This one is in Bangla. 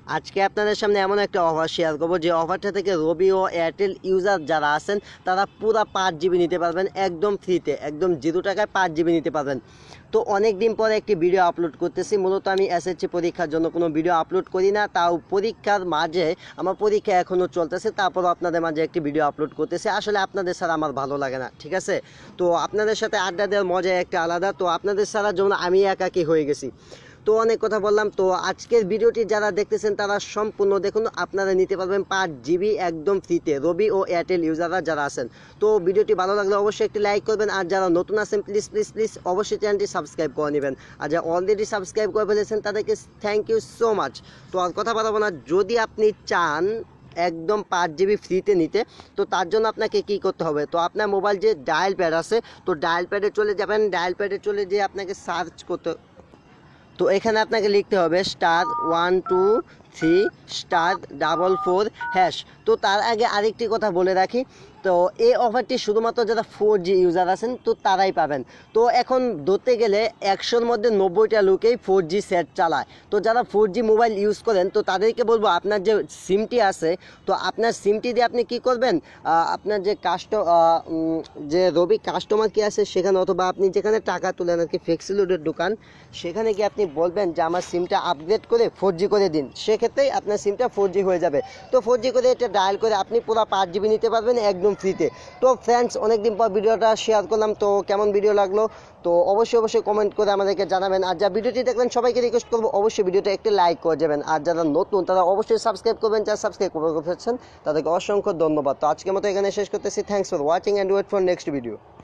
আজকে আপনাদের সামনে এমন একটা অফার শেয়ার করবো যে অফারটা থেকে রবি ও এয়ারটেল ইউজার যারা আছেন তারা পুরো 5 জিবি নিতে পারবেন একদম ফ্রিতে, একদম 0 টাকায় 5 জিবি নিতে পারবেন। তো অনেক দিন পরে একটি ভিডিও আপলোড করতেছি। মূলত আমি এসএসসি পরীক্ষার জন্য কোনো ভিডিও আপলোড করি না, তাও পরীক্ষার মাঝে আমার পরীক্ষা এখনও চলতেছে, তারপরও আপনাদের মাঝে একটি ভিডিও আপলোড করতেছি। আসলে আপনাদের ছাড়া আমার ভালো লাগে না, ঠিক আছে? তো আপনাদের সাথে আড্ডা দেওয়ার মজা একটা আলাদা। তো আপনাদের ছাড়া যেমন আমি একাকী হয়ে গেছি। তো অনেক কথা বললাম। তো আজকের ভিডিওটি যারা দেখতেছেন তারা সম্পূর্ণ দেখুন, আপনারা নিতে পারবেন 5 জিবি একদম ফ্রিতে রবি ও এয়ারটেল ইউজাররা যারা আছেন। তো ভিডিওটি ভালো লাগলে অবশ্যই একটি লাইক করবেন, আর যারা নতুন আছেন প্লিজ প্লিজ প্লিজ অবশ্যই চ্যানেলটি সাবস্ক্রাইব করে নেবেন, আর যারা অলরেডি সাবস্ক্রাইব করে ফেলেছেন তাদেরকে থ্যাংক ইউ সো মাচ। তো আর কথা বাড়াবো না, যদি আপনি চান একদম 5 জিবি ফ্রিতে নিতে, তো তার জন্য আপনাকে কি করতে হবে, তো আপনার মোবাইল যে ডায়াল প্যাড আছে, তো ডায়াল প্যাডে চলে যাবেন। ডায়াল প্যাডে চলে যেয়ে আপনাকে সার্চ করতে, তো এখানে আপনাকে লিখতে হবে *123*4# তো তার আগে আরেকটি কথা বলে রাখি, তো এই অফারটি শুধুমাত্র যারা 4G ইউজার আছেন তো তারাই পাবেন। তো এখন ধরতে গেলে 100-র মধ্যে 90টা লোকেই 4G সেট চালায়। তো যারা 4G মোবাইল ইউজ করেন তো তাদেরকে বলবো, আপনার যে সিমটি আছে, তো আপনার সিমটি দিয়ে আপনি কি করবেন, আপনার যে যে রবি কাস্টমার কি আছে সেখানে, অথবা আপনি যেখানে টাকা তোলেন আর কি, ফ্লেক্সিলোডের দোকান, সেখানে গিয়ে আপনি বলবেন যে আমার সিমটা আপগ্রেড করে 4G করে দিন। সেক্ষেত্রেই আপনার সিমটা 4G হয়ে যাবে। তো 4G করে এটা ডায়াল করে আপনি পুরো 5 জিবি নিতে পারবেন একদম ফ্রিতে। তো ফ্রেন্ডস, অনেকদিন পর ভিডিওটা শেয়ার করলাম, তো কেমন ভিডিও লাগলো তো অবশ্যই কমেন্ট করে আমাদেরকে জানাবেন। আর যা ভিডিওটি দেখবেন সবাইকে রিকোয়েস্ট করবো অবশ্যই ভিডিওটা একটি লাইক করে যাবেন, আর যারা নতুন তারা অবশ্যই সাবস্ক্রাইব করবেন। যারা সাবস্ক্রাইব করে ফেলছেন তাদেরকে অসংখ্য ধন্যবাদ। তো আজকের মতো এখানে শেষ করতেছি। Thanks for watching and wait for next video.